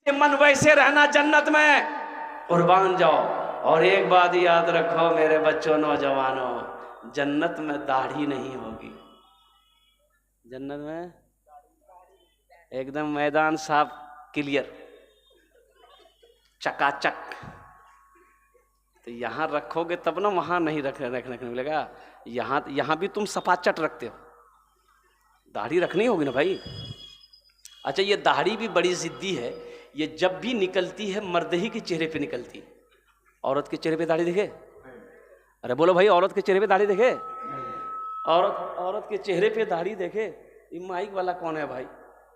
मन वैसे रहना जन्नत में, कुर्बान जाओ। और एक बात याद रखो मेरे बच्चों, नौजवानों, जन्नत में दाढ़ी नहीं होगी। जन्नत में एकदम मैदान साफ, क्लियर, चकाचक। तो यहाँ रखोगे तब ना, वहाँ नहीं रखने को मिलेगा। यहाँ भी तुम सपाचट रखते हो, दाढ़ी रखनी होगी ना भाई। अच्छा, ये दाढ़ी भी बड़ी जिद्दी है। ये जब भी निकलती है मर्द ही के चेहरे पे निकलती है। औरत के चेहरे पे दाढ़ी देखे? अरे बोलो भाई, औरत के चेहरे पे दाढ़ी देखे? औरत के चेहरे पे दाढ़ी देखे? ये माइक वाला कौन है भाई?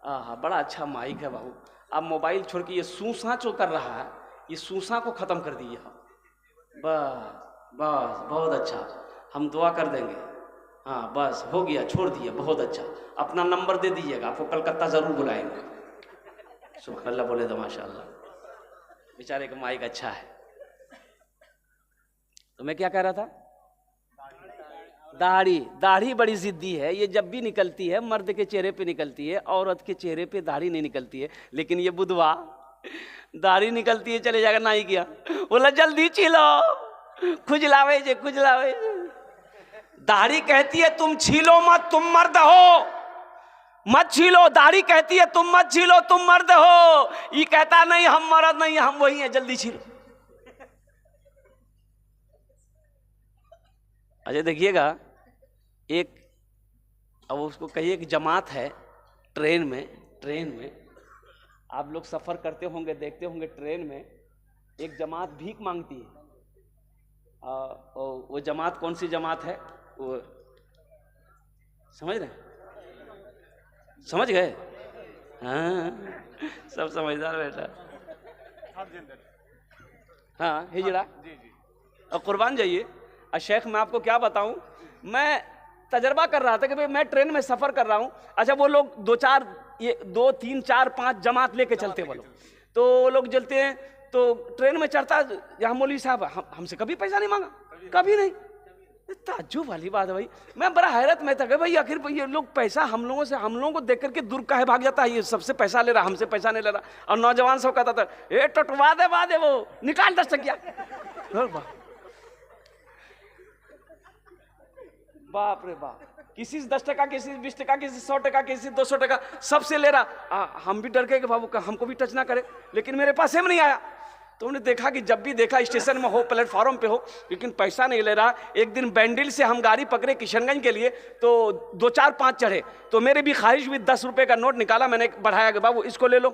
हाँ, बड़ा अच्छा माइक है बाबू। अब मोबाइल छोड़ के ये सूसा जो कर रहा है, ये सूसा को खत्म कर दीजिए। बस बस, बहुत अच्छा, हम दुआ कर देंगे। हाँ बस हो गया, छोड़ दिया, बहुत अच्छा। अपना नंबर दे दीजिएगा, आपको कलकत्ता जरूर बुलाएंगे। सुभान अल्लाह बोले तो माशाअल्लाह, बेचारे का माइक अच्छा है। तो मैं क्या कह रहा था? दाढ़ी बड़ी जिद्दी है। ये जब भी निकलती है मर्द के चेहरे पे निकलती है, औरत के चेहरे पे दाढ़ी नहीं निकलती है। लेकिन ये बुधवा दाढ़ी निकलती है, चले जाएगा नाई किया, बोला जल्दी छीलो, खुजलावे जे खुजलावे। दाढ़ी कहती है तुम छीलो मत, तुम मर्द हो, मत छीलो। दाढ़ी कहती है तुम मत छीलो, तुम मर्द हो। ये कहता नहीं हम मर्द नहीं, हम वही हैं, जल्दी छीलो। अच्छा देखिएगा, एक, अब उसको कहिए कि जमात है ट्रेन में आप लोग सफ़र करते होंगे, देखते होंगे, ट्रेन में एक जमात भीख मांगती है। वो जमात कौन सी जमात है? वो समझ रहे? समझ गए? हाँ, सब समझदार बेटा। हाँ, हिजड़ा। और कुर्बान जाइए। शेख मैं आपको क्या बताऊं, मैं तजर्बा कर रहा था कि भाई मैं ट्रेन में सफ़र कर रहा हूं। अच्छा, वो लोग 2 3 4 5 जमात लेके चलते, वो लोग तो वो लोग चलते हैं। तो ट्रेन में चढ़ता, यहाँ मौलवी साहब हमसे कभी पैसा नहीं मांगा, कभी नहीं। ताज्जुब वाली बात है भाई। मैं बड़ा हैरत में था कि भाई आखिर ये लोग पैसा हम लोगों को देख करके दूर काहे भाग जाता है, ये सबसे पैसा ले रहा, हमसे पैसा नहीं ले रहा। और नौजवान सब कहता था ए टटवा दे वो निकाल 10 टकिया। बाप रे बाप, किसी से 10 टका, किसी से 20 टका, किसी से 100 टका, किसी से 200 टका, सबसे ले रहा। हम भी डर गए कि बाबू हमको भी टच ना करे, लेकिन मेरे पास में नहीं आया। तो उन्होंने देखा कि जब भी देखा स्टेशन में हो, प्लेटफॉर्म पे हो, लेकिन पैसा नहीं ले रहा। एक दिन बैंडिल से हम गाड़ी पकड़े किशनगंज के लिए, तो 2 4 5 चढ़े। तो मेरे भी ख्वाहिश हुई, 10 रुपये का नोट निकाला, मैंने बढ़ाया कि बाबू इसको ले लो।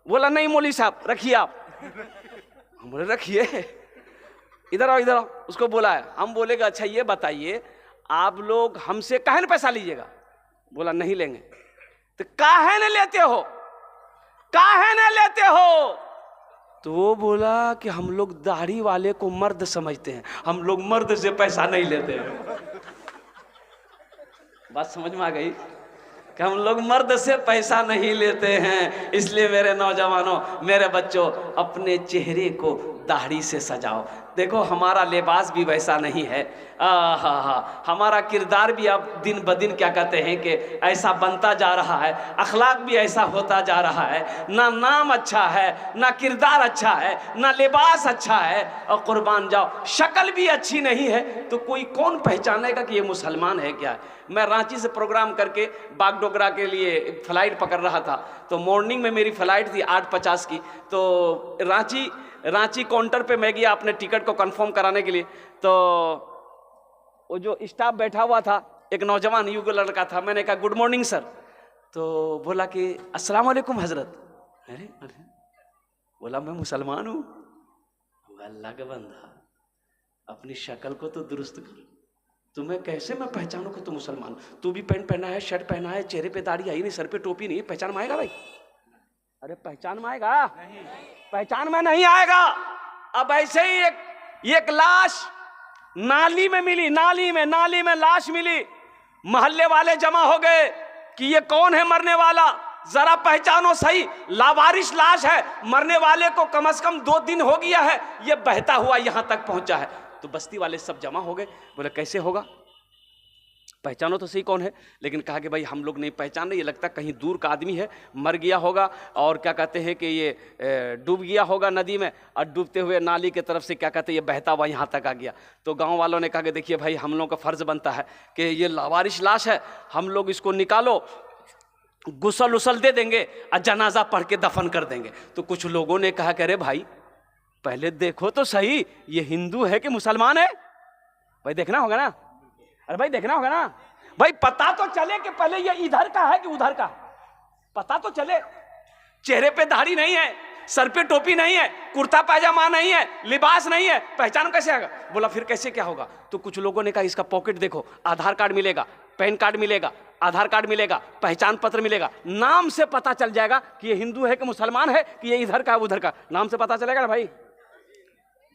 बोला नहीं मौलवी साहब रखिए आप। हम बोले रखिए, इधर आओ इधर आओ। उसको बोला है, हम बोलेगा अच्छा ये बताइए आप लोग हमसे काहे न पैसा लीजिएगा? बोला नहीं लेंगे। तो काहे न लेते हो, काहे न लेते हो? तो वो बोला कि हम लोग दाढ़ी वाले को मर्द समझते हैं, हम लोग मर्द से पैसा नहीं लेते हैं। बात समझ में आ गई कि हम लोग मर्द से पैसा नहीं लेते हैं। इसलिए मेरे नौजवानों, मेरे बच्चों, अपने चेहरे को दाढ़ी से सजाओ। देखो हमारा लिबास भी वैसा नहीं है, हमारा किरदार भी अब दिन ब दिन क्या कहते हैं कि ऐसा बनता जा रहा है, अखलाक भी ऐसा होता जा रहा है। ना नाम अच्छा है, ना किरदार अच्छा है, ना लिबास अच्छा है, और कुर्बान जाओ शक्ल भी अच्छी नहीं है, तो कोई कौन पहचानेगा कि ये मुसलमान है क्या है? मैं रांची से प्रोग्राम करके बागडोगरा के लिए फ़्लाइट पकड़ रहा था। तो मॉर्निंग में मेरी फ़्लाइट थी 8:50 की। तो रांची काउंटर पे मैं गया अपने टिकट को कंफर्म कराने के लिए। तो वो जो स्टाफ बैठा हुआ था, एक नौजवान युवा लड़का था। मैंने कहा गुड मॉर्निंग सर। तो बोला कि अस्सलाम वालेकुम हजरत। अरे बोला मैं मुसलमान हूँ। अल्लाह का बंदा, अपनी शक्ल को तो दुरुस्त करो, तुम्हें कैसे मैं पहचानूं कि तुम मुसलमान? तू भी पैंट पहना है, शर्ट पहना है, चेहरे पे दाढ़ी आई नहीं, सर पे टोपी नहीं, पहचान में आएगा भाई? अरे पहचान में आएगा? पहचान में नहीं आएगा। अब ऐसे ही एक लाश नाली में मिली, नाली में लाश मिली। मोहल्ले वाले जमा हो गए कि ये कौन है मरने वाला, जरा पहचानो सही। लावारिश लाश है, मरने वाले को कम से कम 2 दिन हो गया है, ये बहता हुआ यहां तक पहुंचा है। तो बस्ती वाले सब जमा हो गए। बोले कैसे होगा? पहचानो तो सही कौन है। लेकिन कहा कि भाई हम लोग नहीं पहचान रहे, ये लगता कहीं दूर का आदमी है, मर गया होगा और क्या कहते हैं कि ये डूब गया होगा नदी में, और डूबते हुए नाली की तरफ से क्या कहते हैं ये बहता हुआ यहाँ तक आ गया। तो गांव वालों ने कहा कि देखिए भाई हम लोगों का फ़र्ज़ बनता है कि ये लावारिश लाश है, हम लोग इसको निकालो, गुसल उसल दे देंगे और जनाजा पढ़ के दफन कर देंगे। तो कुछ लोगों ने कहा कि अरे भाई पहले देखो तो सही ये हिंदू है कि मुसलमान है, भाई देखना होगा ना, अरे भाई देखना होगा ना भाई, पता तो चले कि पहले ये इधर का है कि उधर का, पता तो चले। चेहरे पे दाढ़ी नहीं है, सर पे टोपी नहीं है, कुर्ता पायजामा नहीं है, लिबास नहीं है, पहचान कैसे आएगा? बोला फिर कैसे क्या होगा? तो कुछ लोगों ने कहा इसका पॉकेट देखो, आधार कार्ड मिलेगा, पैन कार्ड मिलेगा, आधार कार्ड मिलेगा, पहचान पत्र मिलेगा, नाम से पता चल जाएगा कि ये हिंदू है कि मुसलमान है, कि ये इधर का है उधर का, नाम से पता चलेगा ना भाई।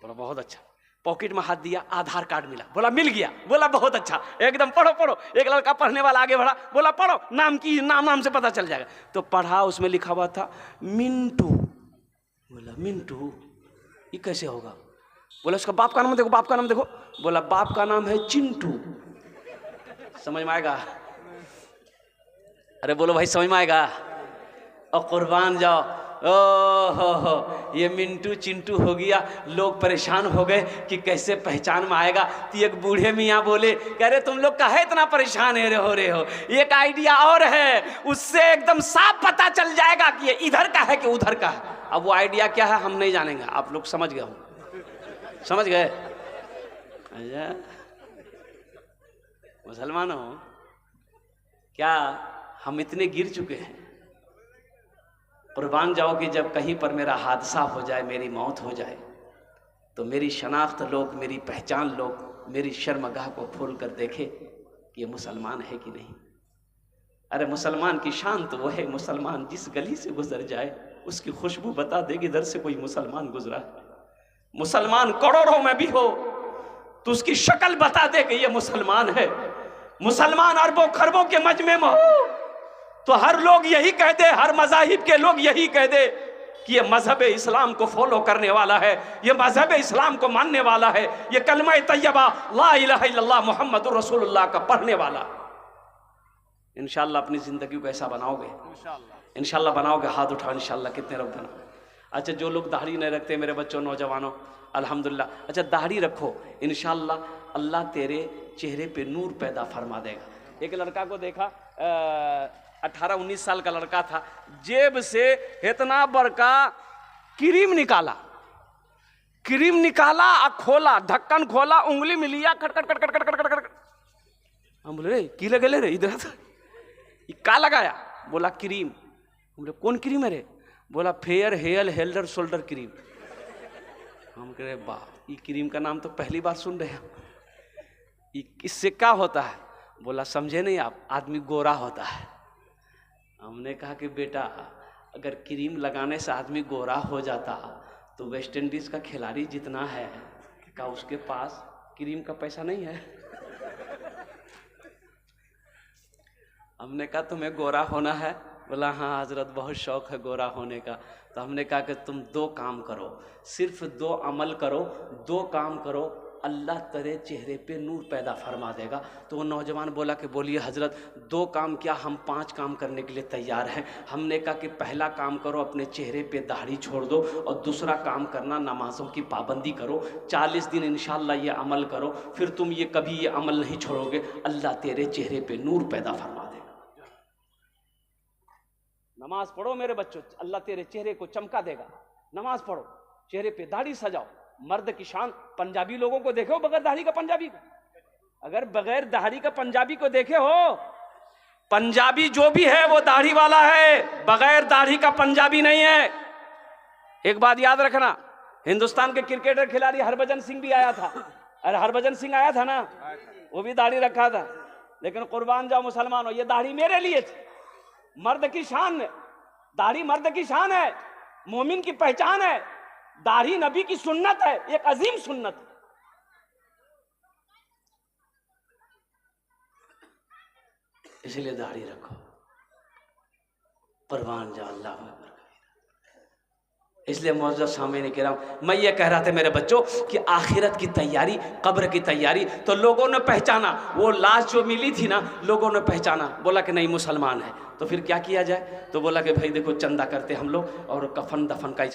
बोला बहुत अच्छा। पॉकेट में हाथ दिया, आधार कार्ड मिला, बोला मिल गया, बोला बहुत अच्छा, एकदम पढ़ो पढ़ो। एक लड़का पढ़ने वाला आगे बढ़ा, बोला पढ़ो, नाम की नाम से पता चल जाएगा। तो पढ़ा, उसमें लिखा हुआ था मिंटू। बोला मिंटू ये कैसे होगा? बोला उसका बाप का नाम देखो, बाप का नाम देखो। बोला बाप का नाम है चिंटू। समझ में आएगा? अरे बोलो भाई समझ में आएगा? और कुर्बान जाओ, हो ये मिंटू चिंटू हो गया। लोग परेशान हो गए कि कैसे पहचान में आएगा। तो एक बूढ़े मियाँ बोले, कह रहे तुम लोग काहे इतना परेशान रहे हो, एक आइडिया और है, उससे एकदम साफ पता चल जाएगा कि ये इधर का है कि उधर का है। अब वो आइडिया क्या है हम नहीं जानेंगे, आप लोग समझ गए हो, समझ गए? अच्छा मुसलमानों, क्या हम इतने गिर चुके हैं? कुर्बान जाओ कि जब कहीं पर मेरा हादसा हो जाए, मेरी मौत हो जाए, तो मेरी शनाख्त लोग, मेरी पहचान लोग मेरी शर्मगाह को खोल कर देखे कि ये मुसलमान है कि नहीं। अरे मुसलमान की शान तो वो है, मुसलमान जिस गली से गुजर जाए उसकी खुशबू बता देगी इधर से कोई मुसलमान गुजरा है। मुसलमान करोड़ों में भी हो तो उसकी शक्ल बता दे कि ये मुसलमान है। मुसलमान अरबों खरबों के मजमे में हो तो हर लोग यही कह दे, हर मज़ाहिब के लोग यही कह दे कि ये मजहब इस्लाम को फॉलो करने वाला है, ये मजहब इस्लाम को मानने वाला है, ये कलमा तैयबा ला इलाहा इल्लल्लाह मुहम्मदुर रसूलुल्लाह का पढ़ने वाला। इंशाअल्लाह अपनी जिंदगी को ऐसा बनाओगे, इंशाअल्लाह बनाओगे। हाथ उठाओ इंशाअल्लाह, कितने लोग बना। अच्छा जो लोग दाढ़ी नहीं रखते मेरे बच्चों, नौजवानों, अल्हम्दुलिल्लाह, अच्छा दाढ़ी रखो, इंशाअल्लाह अल्लाह तेरे चेहरे पे नूर पैदा फरमा देगा। एक लड़का को देखा, 18-19 साल का लड़का था, जेब से इतना बड़का क्रीम निकाला, क्रीम निकाला और खोला, ढक्कन खोला, उंगली में लिया, खट खट खट खट खट खट खट। हम बोले रे की लगे रे, इधर का लगाया? बोला क्रीम। हम बोले कौन क्रीम है रे? बोला फेयर हेयर हेल्डर शोल्डर क्रीम। हम कह रहे वाह, ये क्रीम का नाम तो पहली बार सुन रहे हैं, इससे क्या होता है? बोला समझे नहीं आप, आदमी गोरा होता है। हमने कहा कि बेटा अगर क्रीम लगाने से आदमी गोरा हो जाता तो वेस्ट इंडीज का खिलाड़ी जितना है, क्या उसके पास क्रीम का पैसा नहीं है? हमने कहा तुम्हें गोरा होना है? बोला हाँ हजरत बहुत शौक है गोरा होने का। तो हमने कहा कि तुम 2 काम करो, सिर्फ 2 अमल करो, 2 काम करो, अल्लाह तेरे चेहरे पे नूर पैदा फरमा देगा। तो वो नौजवान बोला कि बोलिए हजरत 2 काम क्या, हम 5 काम करने के लिए तैयार हैं। हमने कहा कि पहला काम करो अपने चेहरे पे दाढ़ी छोड़ दो, और दूसरा काम करना नमाज़ों की पाबंदी करो, 40 दिन इंशाअल्लाह ये अमल करो, फिर तुम ये कभी ये अमल नहीं छोड़ोगे, अल्लाह तेरे चेहरे पे नूर पैदा फरमा देगा। नमाज पढ़ो मेरे बच्चों, अल्लाह तेरे चेहरे को चमका देगा। नमाज पढ़ो, चेहरे पे दाढ़ी सजाओ। मर्द की शान, पंजाबी लोगों को देखो बगैर दाढ़ी का पंजाबी को, अगर बगैर दाढ़ी का पंजाबी को देखे हो, पंजाबी जो भी है वो दाढ़ी वाला है, बगैर दाढ़ी का पंजाबी नहीं है। एक बात याद रखना, हिंदुस्तान के क्रिकेटर खिलाड़ी हरभजन सिंह भी आया था। अरे हरभजन सिंह आया था ना, वो भी दाढ़ी रखा था। लेकिन कुर्बान जाओ मुसलमानों, ये दाढ़ी मेरे लिए थी। मर्द की शान, दाढ़ी मर्द की शान है, मोमिन की पहचान है। दाढ़ी नबी की सुन्नत है, एक अजीम सुन्नत है। इसलिए दाढ़ी रखो, परवान जा अल्लाह। इसलिए मौजूद सामने किराम, मैं ये कह रहा था मेरे बच्चों कि आखिरत की तैयारी, कब्र की तैयारी, तो लोगों ने पहचाना, वो लाश जो मिली थी ना, लोगों ने पहचाना, बोला कि नहीं मुसलमान है। तो फिर क्या किया जाए? तो बोला कि भाई देखो चंदा करते हम लोग और कफन दफन का